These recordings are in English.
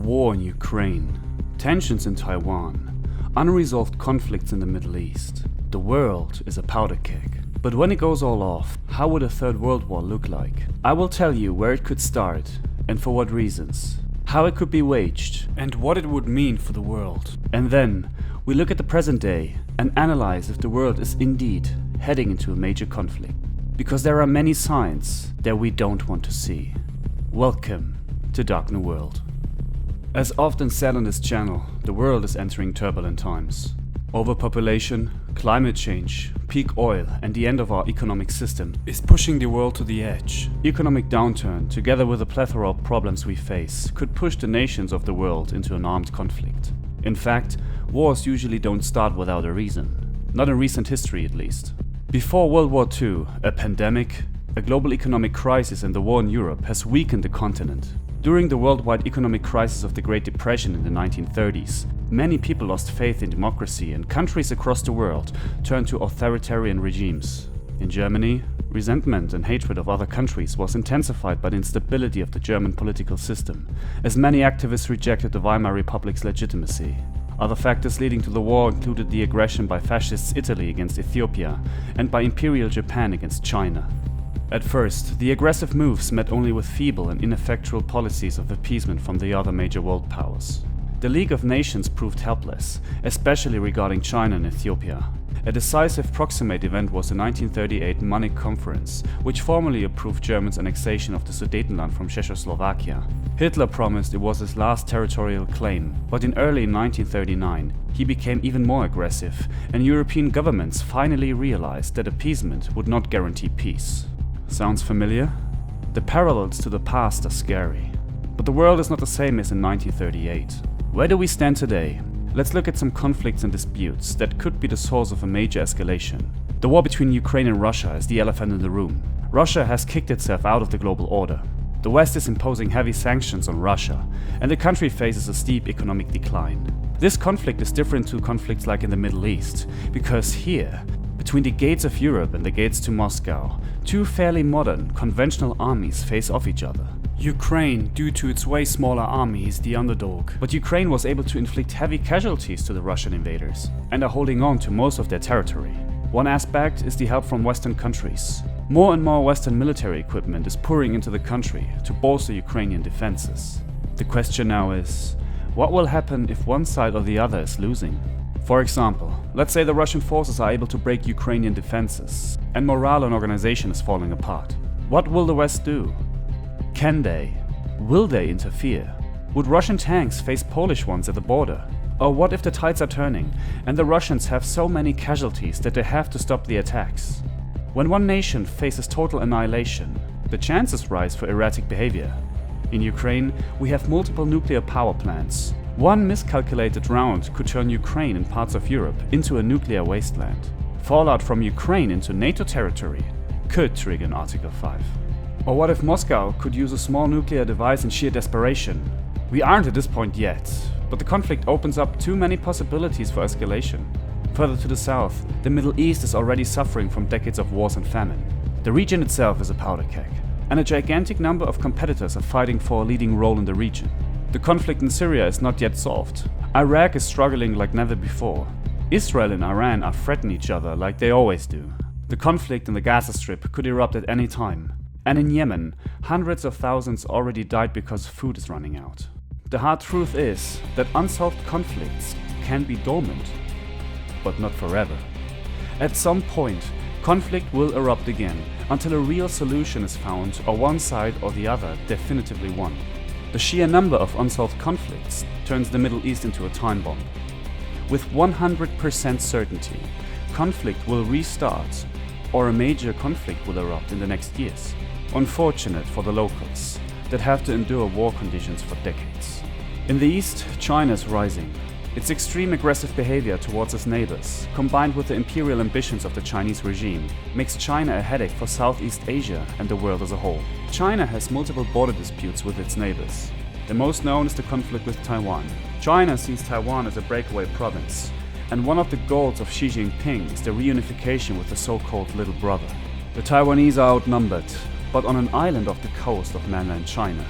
War in Ukraine, tensions in Taiwan, unresolved conflicts in the Middle East. The world is a powder keg. But when it goes all off, how would a third world war look like? I will tell you where it could start and for what reasons, how it could be waged and what it would mean for the world. And then we look at the present day and analyze if the world is indeed heading into a major conflict. Because there are many signs that we don't want to see. Welcome to Dark New World. As often said on this channel, the world is entering turbulent times. Overpopulation, climate change, peak oil and the end of our economic system is pushing the world to the edge. Economic downturn, together with a plethora of problems we face, could push the nations of the world into an armed conflict. In fact, wars usually don't start without a reason. Not in recent history at least. Before World War II, a pandemic, a global economic crisis and the war in Europe has weakened the continent. During the worldwide economic crisis of the Great Depression in the 1930s, many people lost faith in democracy and countries across the world turned to authoritarian regimes. In Germany, resentment and hatred of other countries was intensified by the instability of the German political system, as many activists rejected the Weimar Republic's legitimacy. Other factors leading to the war included the aggression by fascist Italy against Ethiopia and by Imperial Japan against China. At first, the aggressive moves met only with feeble and ineffectual policies of appeasement from the other major world powers. The League of Nations proved helpless, especially regarding China and Ethiopia. A decisive proximate event was the 1938 Munich Conference, which formally approved Germany's annexation of the Sudetenland from Czechoslovakia. Hitler promised it was his last territorial claim, but in early 1939 he became even more aggressive, and European governments finally realized that appeasement would not guarantee peace. Sounds familiar? The parallels to the past are scary. But the world is not the same as in 1938. Where do we stand today? Let's look at some conflicts and disputes that could be the source of a major escalation. The war between Ukraine and Russia is the elephant in the room. Russia has kicked itself out of the global order. The West is imposing heavy sanctions on Russia, and the country faces a steep economic decline. This conflict is different to conflicts like in the Middle East, because here, between the gates of Europe and the gates to Moscow, two fairly modern, conventional armies face off each other. Ukraine, due to its way smaller army, is the underdog, but Ukraine was able to inflict heavy casualties to the Russian invaders and are holding on to most of their territory. One aspect is the help from Western countries. More and more Western military equipment is pouring into the country to bolster Ukrainian defenses. The question now is, what will happen if one side or the other is losing? For example, let's say the Russian forces are able to break Ukrainian defenses and morale and organization is falling apart. What will the West do? Can they? Will they interfere? Would Russian tanks face Polish ones at the border? Or what if the tides are turning and the Russians have so many casualties that they have to stop the attacks? When one nation faces total annihilation, the chances rise for erratic behavior. In Ukraine, we have multiple nuclear power plants. One miscalculated round could turn Ukraine and parts of Europe into a nuclear wasteland. Fallout from Ukraine into NATO territory could trigger an Article 5. Or what if Moscow could use a small nuclear device in sheer desperation? We aren't at this point yet, but the conflict opens up too many possibilities for escalation. Further to the south, the Middle East is already suffering from decades of wars and famine. The region itself is a powder keg, and a gigantic number of competitors are fighting for a leading role in the region. The conflict in Syria is not yet solved. Iraq is struggling like never before. Israel and Iran are threatening each other like they always do. The conflict in the Gaza Strip could erupt at any time. And in Yemen, hundreds of thousands already died because food is running out. The hard truth is that unsolved conflicts can be dormant, but not forever. At some point, conflict will erupt again until a real solution is found or one side or the other definitively won. The sheer number of unsolved conflicts turns the Middle East into a time bomb. With 100% certainty, conflict will restart or a major conflict will erupt in the next years. Unfortunate for the locals that have to endure war conditions for decades. In the east, China is rising. Its extreme aggressive behavior towards its neighbors, combined with the imperial ambitions of the Chinese regime, makes China a headache for Southeast Asia and the world as a whole. China has multiple border disputes with its neighbors. The most known is the conflict with Taiwan. China sees Taiwan as a breakaway province, and one of the goals of Xi Jinping is the reunification with the so-called little brother. The Taiwanese are outnumbered, but on an island off the coast of mainland China.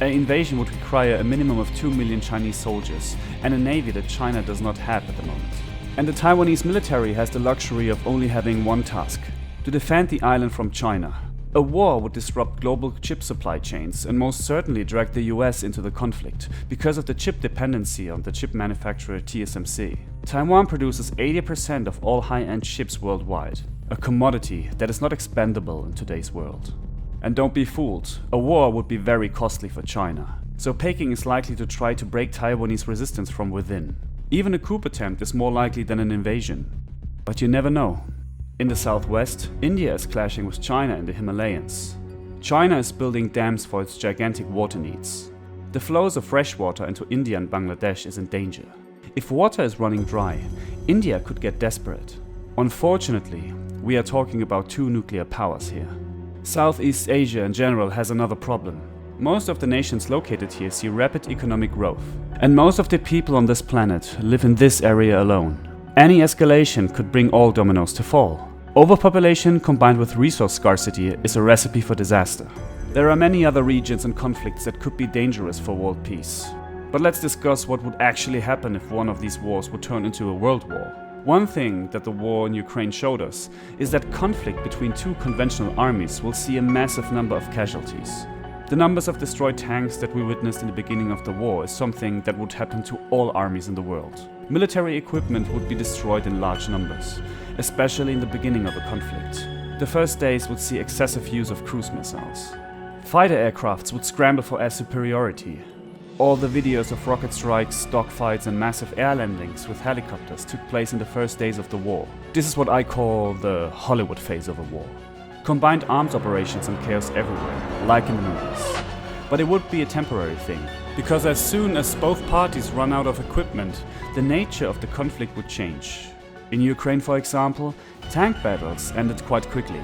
An invasion would require a minimum of 2 million Chinese soldiers and a navy that China does not have at the moment. And the Taiwanese military has the luxury of only having one task: to defend the island from China. A war would disrupt global chip supply chains and most certainly drag the US into the conflict because of the chip dependency on the chip manufacturer TSMC. Taiwan produces 80% of all high-end chips worldwide, a commodity that is not expendable in today's world. And don't be fooled, a war would be very costly for China, so Peking is likely to try to break Taiwanese resistance from within. Even a coup attempt is more likely than an invasion. But you never know. In the southwest, India is clashing with China in the Himalayas. China is building dams for its gigantic water needs. The flows of fresh water into India and Bangladesh is in danger. If water is running dry, India could get desperate. Unfortunately, we are talking about two nuclear powers here. Southeast Asia in general has another problem. Most of the nations located here see rapid economic growth, and most of the people on this planet live in this area alone. Any escalation could bring all dominoes to fall. Overpopulation combined with resource scarcity is a recipe for disaster. There are many other regions and conflicts that could be dangerous for world peace. But let's discuss what would actually happen if one of these wars would turn into a world war. One thing that the war in Ukraine showed us is that conflict between two conventional armies will see a massive number of casualties. The numbers of destroyed tanks that we witnessed in the beginning of the war is something that would happen to all armies in the world. Military equipment would be destroyed in large numbers, especially in the beginning of a conflict. The first days would see excessive use of cruise missiles. Fighter aircrafts would scramble for air superiority. All the videos of rocket strikes, dogfights and massive air landings with helicopters took place in the first days of the war. This is what I call the Hollywood phase of a war. Combined arms operations and chaos everywhere, like in the movies. But it would be a temporary thing, because as soon as both parties run out of equipment, the nature of the conflict would change. In Ukraine, for example, tank battles ended quite quickly,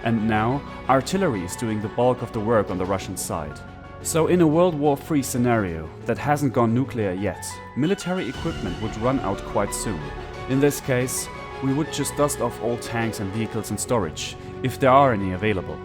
and now artillery is doing the bulk of the work on the Russian side. So in a World War III scenario that hasn't gone nuclear yet, military equipment would run out quite soon. In this case, we would just dust off all tanks and vehicles in storage, if there are any available.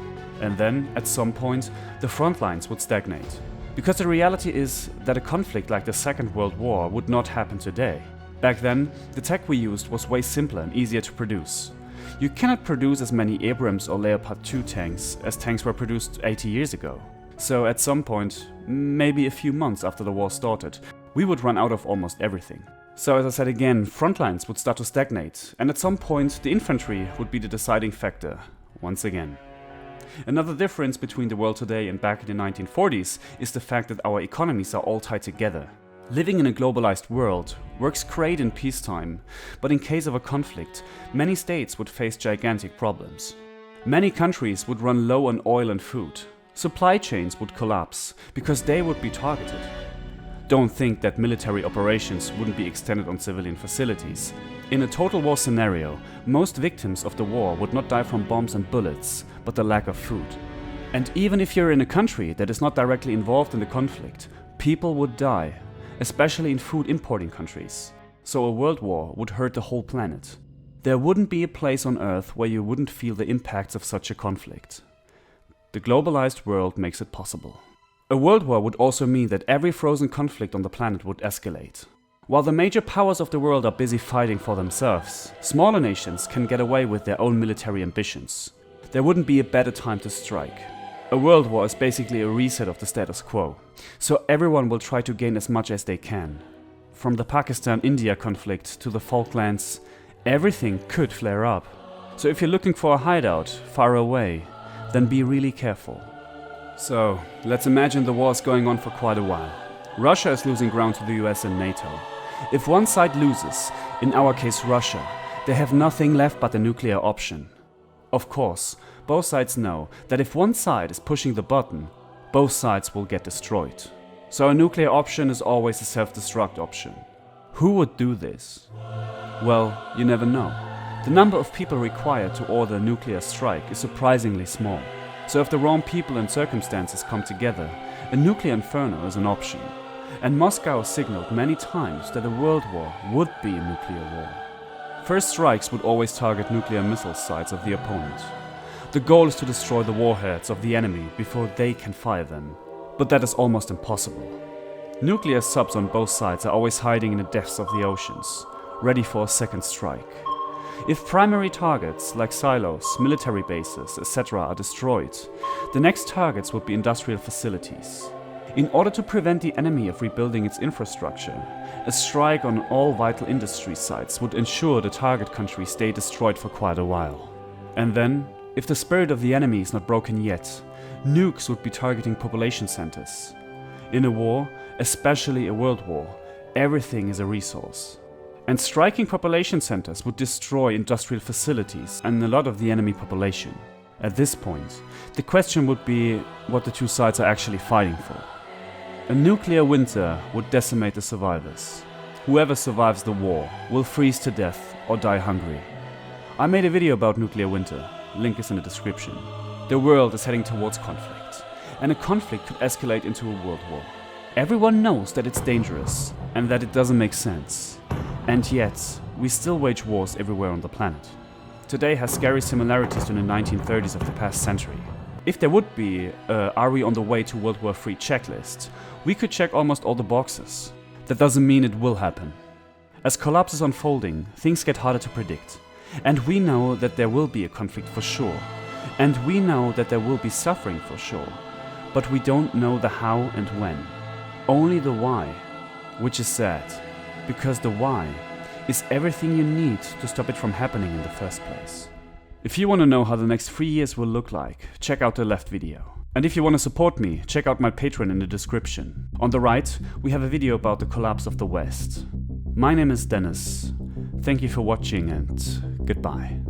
And then, at some point, the front lines would stagnate. Because the reality is that a conflict like the Second World War would not happen today. Back then, the tech we used was way simpler and easier to produce. You cannot produce as many Abrams or Leopard 2 tanks as tanks were produced 80 years ago. So at some point, maybe a few months after the war started, we would run out of almost everything. So as I said again, front lines would start to stagnate, and at some point the infantry would be the deciding factor, once again. Another difference between the world today and back in the 1940s is the fact that our economies are all tied together. Living in a globalized world works great in peacetime, but in case of a conflict, many states would face gigantic problems. Many countries would run low on oil and food. Supply chains would collapse because they would be targeted. Don't think that military operations wouldn't be extended on civilian facilities. In a total war scenario, most victims of the war would not die from bombs and bullets, but the lack of food. And even if you're in a country that is not directly involved in the conflict, people would die, especially in food importing countries. So a world war would hurt the whole planet. There wouldn't be a place on Earth where you wouldn't feel the impacts of such a conflict. The globalized world makes it possible. A world war would also mean that every frozen conflict on the planet would escalate. While the major powers of the world are busy fighting for themselves, smaller nations can get away with their own military ambitions. There wouldn't be a better time to strike. A world war is basically a reset of the status quo, so everyone will try to gain as much as they can. From the Pakistan-India conflict to the Falklands, everything could flare up. So if you're looking for a hideout far away, then be really careful. So, let's imagine the war is going on for quite a while. Russia is losing ground to the US and NATO. If one side loses, in our case Russia, they have nothing left but the nuclear option. Of course, both sides know that if one side is pushing the button, both sides will get destroyed. So a nuclear option is always a self-destruct option. Who would do this? Well, you never know. The number of people required to order a nuclear strike is surprisingly small. So if the wrong people and circumstances come together, a nuclear inferno is an option. And Moscow signaled many times that a world war would be a nuclear war. First strikes would always target nuclear missile sites of the opponent. The goal is to destroy the warheads of the enemy before they can fire them. But that is almost impossible. Nuclear subs on both sides are always hiding in the depths of the oceans, ready for a second strike. If primary targets like silos, military bases, etc. are destroyed, the next targets would be industrial facilities. In order to prevent the enemy of rebuilding its infrastructure, a strike on all vital industry sites would ensure the target country stay destroyed for quite a while. And then, if the spirit of the enemy is not broken yet, nukes would be targeting population centers. In a war, especially a world war, everything is a resource. And striking population centers would destroy industrial facilities and a lot of the enemy population. At this point, the question would be what the two sides are actually fighting for. A nuclear winter would decimate the survivors. Whoever survives the war will freeze to death or die hungry. I made a video about nuclear winter, link is in the description. The world is heading towards conflict, and a conflict could escalate into a world war. Everyone knows that it's dangerous and that it doesn't make sense. And yet, we still wage wars everywhere on the planet. Today has scary similarities to the 1930s of the past century. If there would be a "Are we on the way to World War III" checklist, we could check almost all the boxes. That doesn't mean it will happen. As collapse is unfolding, things get harder to predict. And we know that there will be a conflict for sure. And we know that there will be suffering for sure. But we don't know the how and when. Only the why, which is sad. Because the why is everything you need to stop it from happening in the first place. If you want to know how the next 3 years will look like, check out the left video. And if you want to support me, check out my Patreon in the description. On the right, we have a video about the collapse of the West. My name is Dennis. Thank you for watching and goodbye.